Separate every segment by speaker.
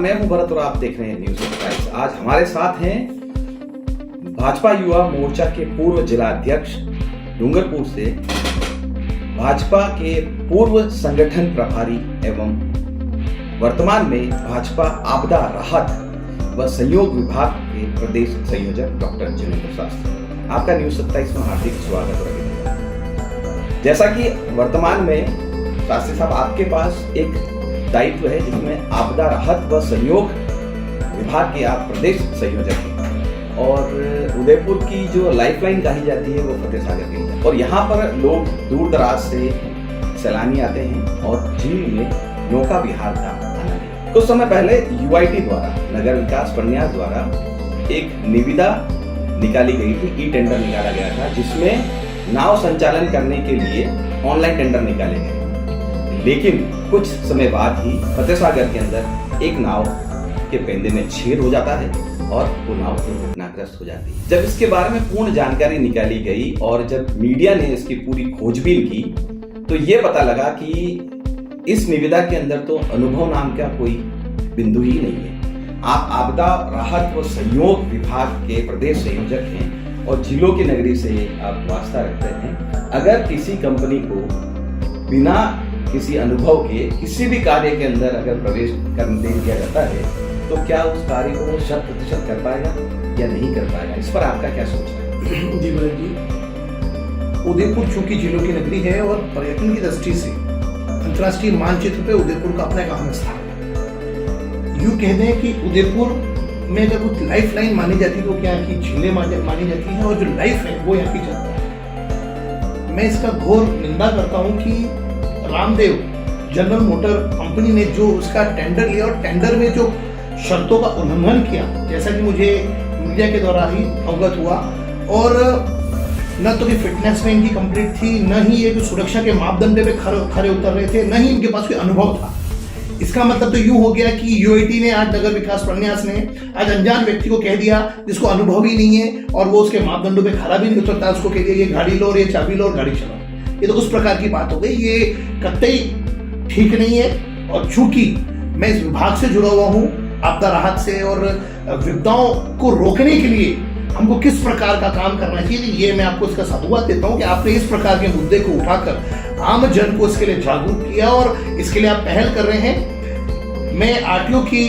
Speaker 1: मैं हूं भरत और आप देख रहे हैं न्यूज टाइम्स। आज हमारे साथ हैं भाजपा युवा मोर्चा के पूर्व जिला अध्यक्ष डूंगरपुर से, भाजपा के पूर्व संगठन प्रभारी एवं वर्तमान में भाजपा आपदा राहत व सहयोग विभाग के प्रदेश संयोजक डॉक्टर जितेंद्र शास्त्री। आपका न्यूज 27 में हार्दिक स्वागत और अभिनंदन। जैसा कि वर्तमान में शास्त्री साहब आपके पास एक दायित्व है जिसमें आपदा राहत व सहयोग विभाग के आप प्रदेश संयोजक हैं, और उदयपुर की जो लाइफलाइन कही जाती है वो फतेह सागर की है, और यहाँ पर लोग दूर दराज से सैलानी आते हैं और झील में नौका विहार का आनंद है। कुछ समय पहले UIT द्वारा, नगर विकास प्रन्यास द्वारा एक निविदा निकाली गई थी, ई टेंडर निकाला गया था, जिसमें नाव संचालन करने के लिए ऑनलाइन टेंडर निकाले गए। लेकिन कुछ समय बाद ही फतेह सागर के अंदर एक नाव के पेंदे में छेद हो जाता है और वो नाव दुर्घटनाग्रस्त हो जाती है। जब इसके बारे में पूर्ण जानकारी निकाली गई और जब मीडिया ने इसकी पूरी खोजबीन की तो ये पता लगा कि इस निविदा के अंदर तो अनुभव नाम का कोई बिंदु ही नहीं है। आप आपदा राहत व सहयोग विभाग के प्रदेश संयोजक हैं और जिलों की नगरी से आप वास्ता रखते हैं। अगर किसी कंपनी को बिना किसी अनुभव के किसी भी कार्य के अंदर अगर प्रवेश करने दिया जाता है तो क्या उस कार्य को 100% कर पाएगा या नहीं कर पाएगा? इस पर आपका क्या सोचना है?
Speaker 2: जी भरत जी, उदयपुर चूंकि जिलों की नगरी है और पर्यटन की दृष्टि से अंतर्राष्ट्रीय मानचित्र पे उदयपुर का अपना एक अहम स्थान है। यूं कह दें कि उदयपुर में अगर कुछ लाइफ लाइन मानी जाती है तो क्या की झीलें मानी जाती है, और जो लाइफ है वो यहाँ की जनता है। मैं इसका घोर निंदा करता हूँ कि रामदेव जनरल मोटर कंपनी ने जो उसका टेंडर लिया और टेंडर में जो शर्तों का उल्लंघन किया, जैसा कि मुझे मीडिया के द्वारा ही अवगत हुआ, और न तो कि फिटनेस में इनकी कंप्लीट थी, न ही ये सुरक्षा के मापदंड पे खरे उतर रहे थे, न ही इनके पास कोई अनुभव था। इसका मतलब तो यूं हो गया कि UIT ने आज, नगर विकास प्रन्यास ने आज अनजान व्यक्ति को कह दिया जिसको अनुभव ही नहीं है और वो उसके मापदंडों पे खरा भी नहीं उतरता, उसको कह दिया ये गाड़ी लो और ये चाबी लो और गाड़ी चलाओ। ये तो उस प्रकार की बात हो गई, ये कतई ठीक नहीं है। और चूंकि मैं इस विभाग से जुड़ा हुआ हूँ, आपदा राहत से, और विपदाओं को रोकने के लिए हमको किस प्रकार का काम करना चाहिए, ये मैं आपको इसका साधुवाद देता हूँ कि आपने इस प्रकार के मुद्दे को उठाकर आम जन को इसके लिए जागरूक किया और इसके लिए आप पहल कर रहे हैं। मैं RTO की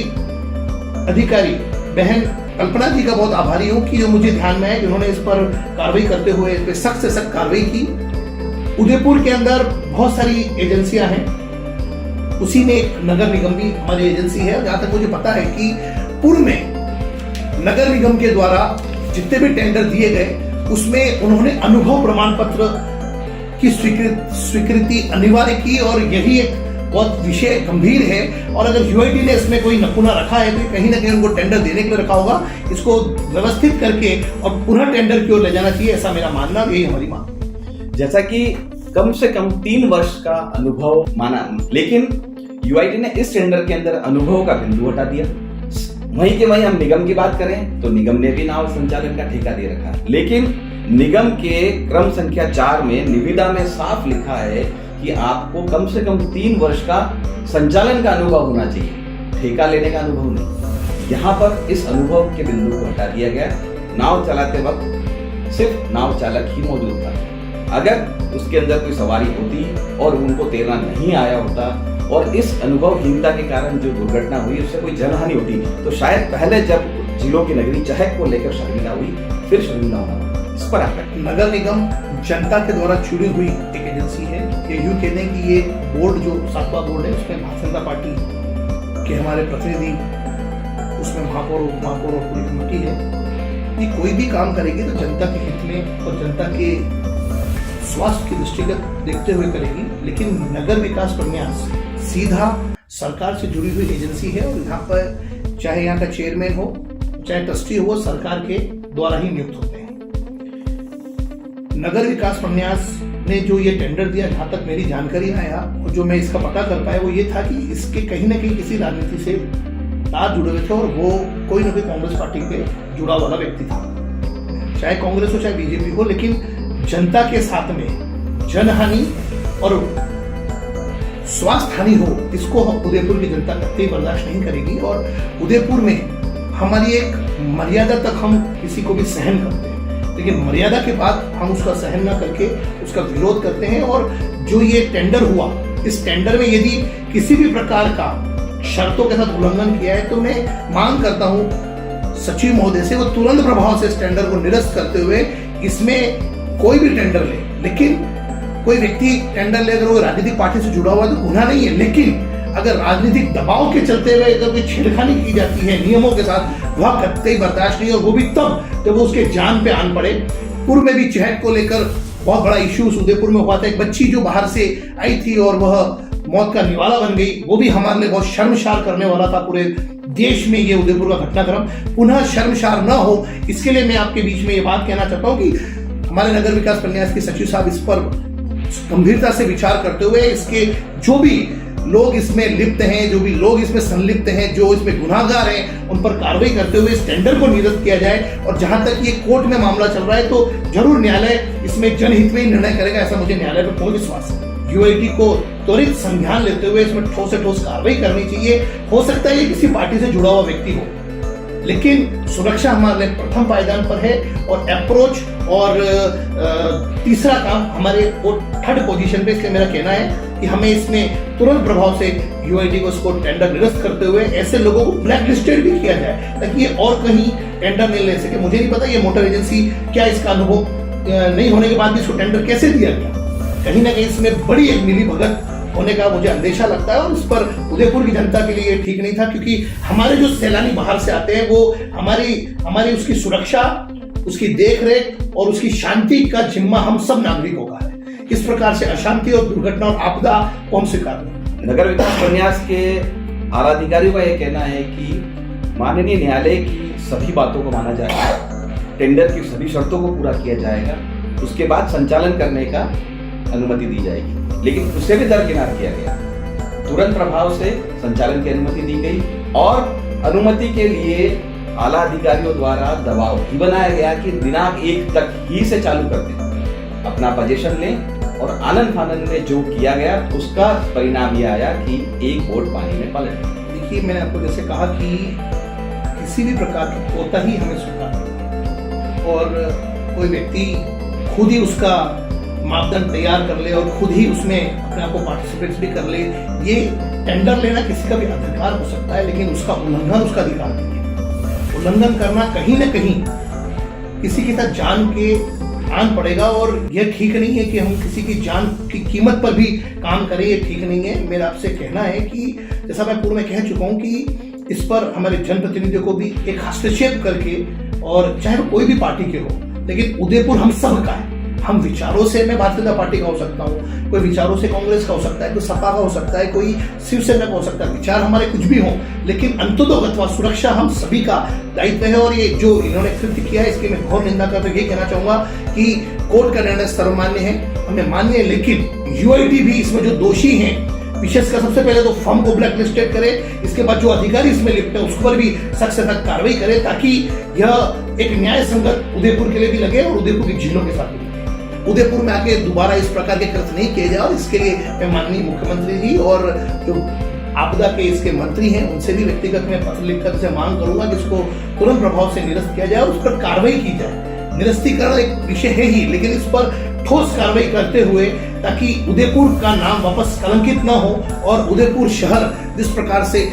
Speaker 2: अधिकारी बहन कल्पना जी का बहुत आभारी हूँ कि जो मुझे ध्यान में है, जिन्होंने इस पर कार्रवाई करते हुए इस पर सख्त से सख्त कार्रवाई की। उदयपुर के अंदर बहुत सारी एजेंसियां हैं, उसी में एक नगर निगम भी हमारी एजेंसी है। जहां तक मुझे पता है कि पूर्व में नगर निगम के द्वारा जितने भी टेंडर दिए गए उसमें उन्होंने अनुभव प्रमाण पत्र की स्वीकृति अनिवार्य की, और यही एक बहुत विषय गंभीर है। और अगर UIT ने इसमें कोई नमूना रखा है तो कहीं ना कहीं उनको टेंडर देने के लिए रखा होगा। इसको व्यवस्थित करके और पुनः टेंडर की ओर ले जाना चाहिए, ऐसा मेरा मानना, यही हमारी मांग।
Speaker 1: जैसा कि कम से कम 3 वर्ष का अनुभव माना, लेकिन UIT ने इस टेंडर के अंदर अनुभव का बिंदु हटा दिया। वहीं के वहीं हम निगम की बात करें तो निगम ने भी नाव संचालन का ठेका दे रखा है, लेकिन निगम के क्रम संख्या 4 में निविदा में साफ लिखा है कि आपको कम से कम 3 वर्ष का संचालन का अनुभव होना चाहिए, ठेका लेने का अनुभव नहीं। यहाँ पर इस अनुभव के बिंदु को हटा दिया गया। नाव चलाते वक्त सिर्फ नाव चालक ही मौजूद था। अगर उसके अंदर कोई सवारी होती और उनको तैरना नहीं आया होता और इस अनुभवहीनता के कारण जो दुर्घटना हुई उससे कोई जनहानि होती तो शायद पहले जब जिलों की नगरी चहक को लेकर शर्मिंदा हुई फिर शर्मिंदा होना। इस पर आपका
Speaker 2: नगर निगम जनता के द्वारा चुनी हुई एक एजेंसी है। ये यूं कहते हैं कि ये बोर्ड जो 7वां बोर्ड है उसमें भारतीय जनता पार्टी के हमारे प्रतिनिधि, उसमें महापौर, उपमहापौर और पूरी कमेटी है। ये कोई भी काम करेगी तो जनता के हित में और जनता के स्वास्थ्य की दृष्टिगत देखते हुए करेगी। लेकिन नगर विकास प्रन्यास सीधा सरकार से जुड़ी हुई एजेंसी है, और यहाँ पर चाहे यहाँ का चेयरमैन हो चाहे ट्रस्टी हो, सरकार के द्वारा ही नियुक्त होते हैं। नगर विकास प्रन्यास ने जो ये टेंडर दिया, जहां तक मेरी जानकारी आया और जो मैं इसका पता कर पाया, वो ये था कि इसके कहीं ना कहीं किसी राजनीति से तार जुड़े हुए थे, और वो कोई ना कोई कांग्रेस पार्टी के जुड़ा वाला व्यक्ति था, चाहे कांग्रेस हो चाहे BJP हो। लेकिन जनता के साथ में जनहानि और स्वास्थ्य हानि हो, इसको उदयपुर की जनता कतई बर्दाश्त नहीं करेगी। और उदयपुर में हमारी एक मर्यादा तक हम किसी को भी सहन करते हैं, लेकिन मर्यादा के बाद हम उसका सहन ना करके उसका विरोध करते हैं। और जो ये टेंडर हुआ, इस टेंडर में यदि किसी भी प्रकार का शर्तों के साथ उल्लंघन किया है तो मैं मांग करता हूं सचिव महोदय से वो तुरंत प्रभाव से इस टेंडर को निरस्त करते हुए, इसमें कोई भी टेंडर ले, लेकिन कोई व्यक्ति टेंडर ले अगर वो राजनीतिक पार्टी से जुड़ा हुआ है तो गुनाह नहीं है, लेकिन अगर राजनीतिक दबाव के चलते हुए अगर कोई छेड़खानी की जाती है नियमों के साथ, वह कतई बर्दाश्त नहीं। और वो भी तब जब वो उसके जान पे आन पड़े। पूर्व में भी चहट को लेकर बहुत बड़ा इश्यू उदयपुर में हुआ था। एक बच्ची जो बाहर से आई थी और वह मौत का निवाला बन गई, वो भी हमारे लिए बहुत शर्मसार करने वाला था। पूरे देश में ये उदयपुर का घटनाक्रम पुनः शर्मसार न हो, इसके लिए मैं आपके बीच में ये बात कहना चाहता हूँ कि हमारे नगर विकास प्रन्यास के सचिव साहब इस पर गंभीरता से विचार करते हुए इसके जो भी लोग इसमें लिप्त हैं, जो भी लोग इसमें संलिप्त हैं, जो इसमें गुनाहगार हैं, उन पर कार्रवाई करते हुए इस टेंडर को निरस्त किया जाए। और जहां तक ये कोर्ट में मामला चल रहा है तो जरूर न्यायालय इसमें जनहित में ही निर्णय करेगा, ऐसा मुझे न्यायालय पर पूर्ण विश्वास है। यूआईटी को त्वरित संज्ञान लेते हुए इसमें ठोस से ठोस कार्रवाई करनी चाहिए। हो सकता है ये किसी पार्टी से जुड़ा हुआ व्यक्ति हो, लेकिन सुरक्षा हमारे लिए प्रथम पायदान पर है। और अप्रोच और तीसरा काम हमारे थर्ड पोजीशन पे, इसलिए मेरा कहना है कि हमें इसमें तुरंत प्रभाव से यूआईटी को इसको टेंडर निरस्त करते हुए ऐसे लोगों को ब्लैक लिस्टेड भी किया जाए ताकि ये और कहीं टेंडर नहीं ले सके। मुझे नहीं पता ये मोटर एजेंसी क्या इसका अनुभव नहीं होने के बाद भी इसको टेंडर कैसे दिया गया। कहीं ना कहीं इसमें बड़ी एक मिली भगत होने का मुझे अंदेशा लगता है और इस पर उदयपुर की जनता के लिए ठीक नहीं था, क्योंकि हमारे जो सैलानी बाहर से आते हैं वो हमारी उसकी सुरक्षा, उसकी देखरेख और उसकी शांति का जिम्मा हम सब नागरिकों का है। इस प्रकार से अशांति और दुर्घटना और आपदा को हम स्वीकार नहीं।
Speaker 1: नगर विकास प्रन्यास के आला अधिकारियों का यह कहना है कि माननीय न्यायालय की सभी बातों को माना जाएगा, टेंडर की सभी शर्तों को पूरा किया जाएगा, उसके बाद संचालन करने का अनुमति दी जाएगी। लेकिन उससे भी दरकिनार किया गया, तुरंत प्रभाव से संचालन की अनुमति दी गई और अनुमति के लिए आला अधिकारियों द्वारा दबाव भी बनाया गया कि दिनांक 1 तक ही से चालू कर दें, अपना पोजीशन लें। और आनंद फानंद में जो किया गया उसका परिणाम यह आया कि एक बोट पानी में पलट।
Speaker 2: देखिए, मैंने आपको जैसे कहा कि किसी भी प्रकार की कोताही हमें स्वीकार नहीं, और कोई व्यक्ति खुद ही उसका मापदंड तैयार कर ले और खुद ही उसमें अपने आप को पार्टिसिपेट भी कर ले। ये टेंडर लेना किसी का भी अधिकार हो सकता है, लेकिन उसका उल्लंघन उसका अधिकार नहीं है। उल्लंघन करना कहीं ना कहीं किसी के साथ जान के आन पड़ेगा और यह ठीक नहीं है कि हम किसी की जान की कीमत पर भी काम करें, ये ठीक नहीं है। मेरा आपसे कहना है कि जैसा मैं पूर्व में कह चुका हूँ कि इस पर हमारे जनप्रतिनिधियों को भी एक हस्तक्षेप करके, और चाहे वो कोई भी पार्टी के हो, लेकिन उदयपुर हम सब का है। हम विचारों से, मैं भारतीय जनता पार्टी का हो सकता हूँ, कोई विचारों से कांग्रेस का हो सकता है, कोई सपा का हो सकता है, कोई शिवसेना का हो सकता है, विचार हमारे कुछ भी हो, लेकिन अंततोगत्वा सुरक्षा हम सभी का दायित्व है। और ये जो इन्होंने कृत्य किया है इसकी मैं घोर निंदा करते हुए ये कहना चाहूंगा कि कोर्ट का निर्णय सर्वमान्य है, हमें मान्य है, लेकिन यूआईटी भी इसमें जो दोषी हैं, विशेषकर सबसे पहले तो फर्म को ब्लैक लिस्टेड करे, इसके बाद जो अधिकारी इसमें लिप्त है उस पर भी सख्त से सख्त कार्रवाई करे, ताकि यह एक न्याय संगत उदयपुर के लिए भी लगे और उदयपुर की झीलों के साथ भी। उदयपुर में आके दोबारा इस प्रकार के कृत्य नहीं किए जाए, और इसके लिए मैं माननीय मुख्यमंत्री जी और जो आपदा के इसके मंत्री हैं उनसे भी व्यक्तिगत में पत्र लिखकर से मांग करूंगा कि इसको तुरंत प्रभाव से निरस्त किया जाए और उस पर कार्रवाई की जाए। निरस्तीकरण एक विषय है ही, लेकिन इस पर ठोस कार्रवाई करते हुए, ताकि उदयपुर का नाम वापस कलंकित न हो और उदयपुर शहर जिस प्रकार से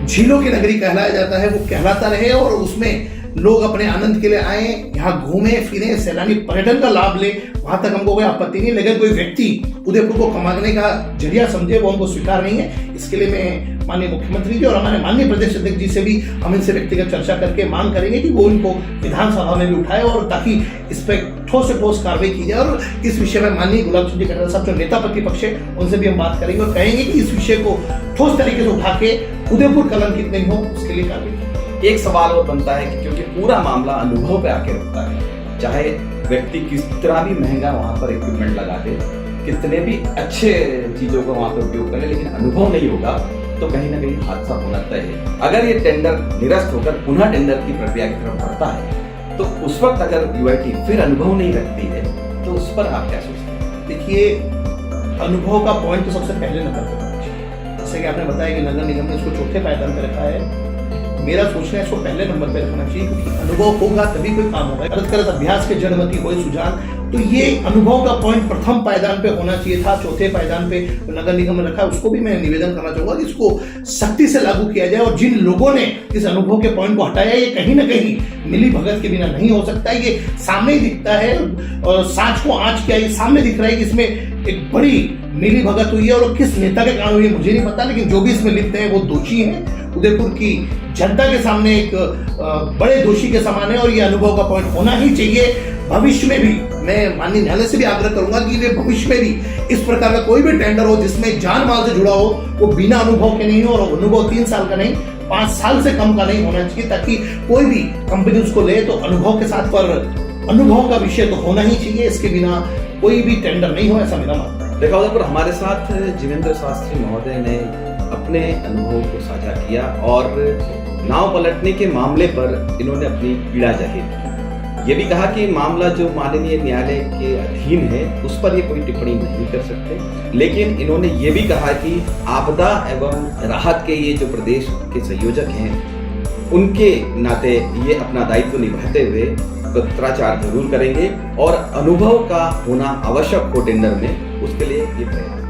Speaker 2: झीलों की नगरी कहलाया जाता है वो कहलाता रहे, और उसमें लोग अपने आनंद के लिए आए, यहाँ घूमे फिरे, सैलानी पर्यटन का लाभ ले, वहां तक हमको कोई आपत्ति नहीं। लेकिन कोई व्यक्ति उदयपुर को कमाने का जरिया समझे, वो हमको स्वीकार नहीं है। इसके लिए मैं माननीय मुख्यमंत्री जी और हमारे माननीय प्रदेश अध्यक्ष जी से भी हम इनसे व्यक्तिगत चर्चा करके मांग करेंगे कि वो इनको विधानसभा में भी उठाए, और ताकि इस पर ठोस से ठोस कार्रवाई की जाए। और इस विषय में माननीय गुलाब चंद कटारिया साहब जो नेता प्रतिपक्ष है उनसे भी हम बात करेंगे और कहेंगे कि इस विषय को ठोस तरीके से उठा के उदयपुर कलंकित नहीं हो, उसके लिए कार्रवाई।
Speaker 1: एक सवाल और बनता है कि क्योंकि पूरा मामला अनुभव पे आके रुकता है, चाहे व्यक्ति किस तरह भी महंगा वहां पर इक्विपमेंट लगा दे, कितने भी अच्छे चीजों को वहां पर उपयोग करे, लेकिन अनुभव नहीं होगा तो कहीं ना कहीं हादसा होना तय है। अगर ये टेंडर निरस्त होकर पुनः टेंडर की प्रक्रिया की तरफ बढ़ता है तो उस वक्त अगर यूआईटी फिर अनुभव नहीं रखती है तो उस पर आप क्या सोचते हैं?
Speaker 2: देखिए, अनुभव का पॉइंट तो सबसे पहले नंबर पर होना चाहिए। जैसे कि आपने बताया कि नगर निगम ने इसको चौथे पायदान पर रखा है, मेरा सोचना है इसको पहले नंबर पे रखना चाहिए, क्योंकि अनुभव होगा तभी कोई काम होगा। करत करत अभ्यास के जड़मति होए सुजान, तो ये अनुभव का पॉइंट प्रथम पायदान पे होना चाहिए था। चौथे पायदान पे नगर निगम ने रखा, उसको भी मैं निवेदन करना चाहूंगा कि इसको सख्ती से लागू किया जाए। और जिन लोगों ने इस अनुभव के पॉइंट को हटाया, ये कहीं ना कहीं मिली भगत के बिना नहीं हो सकता। ये सामने ही दिखता है, और सांच को आंच किया, ये सामने दिख रहा है कि इसमें एक बड़ी मिली भगत हुई है। और किस नेता के कारण हुई है मुझे नहीं पता, लेकिन जो भी इसमें लिप्त है वो दोषी है, उदयपुर की जनता के सामने एक बड़े दोषी के समान है। और ये अनुभव का पॉइंट होना ही चाहिए। भविष्य में भी मैं माननीय न्यायालय से भी आग्रह करूंगा कि वे भविष्य में भी इस प्रकार का कोई भी टेंडर हो जिसमें जान माल से जुड़ा हो, वो बिना अनुभव के नहीं हो, और अनुभव 3 साल का नहीं 5 साल से कम का नहीं होना चाहिए, ताकि कोई भी कंपनी उसको ले तो अनुभव के साथ, पर अनुभव का विषय तो होना ही चाहिए, इसके बिना कोई भी टेंडर नहीं हो, ऐसा मेरा मानना है।
Speaker 1: देखा उधर पर हमारे साथ जीवेंद्र शास्त्री महोदय ने अपने अनुभव को साझा किया और नाव पलटने के मामले पर इन्होंने अपनी पीड़ा जाहिर की। ये भी कहा कि मामला जो माननीय न्यायालय के अधीन है उस पर ये कोई टिप्पणी नहीं कर सकते, लेकिन इन्होंने ये भी कहा कि आपदा एवं राहत के ये जो प्रदेश के संयोजक हैं उनके नाते ये अपना दायित्व निभाते हुए पत्राचार जरूर करेंगे और अनुभव का होना आवश्यक हो टेंडर में, उसके लिए ये प्रयास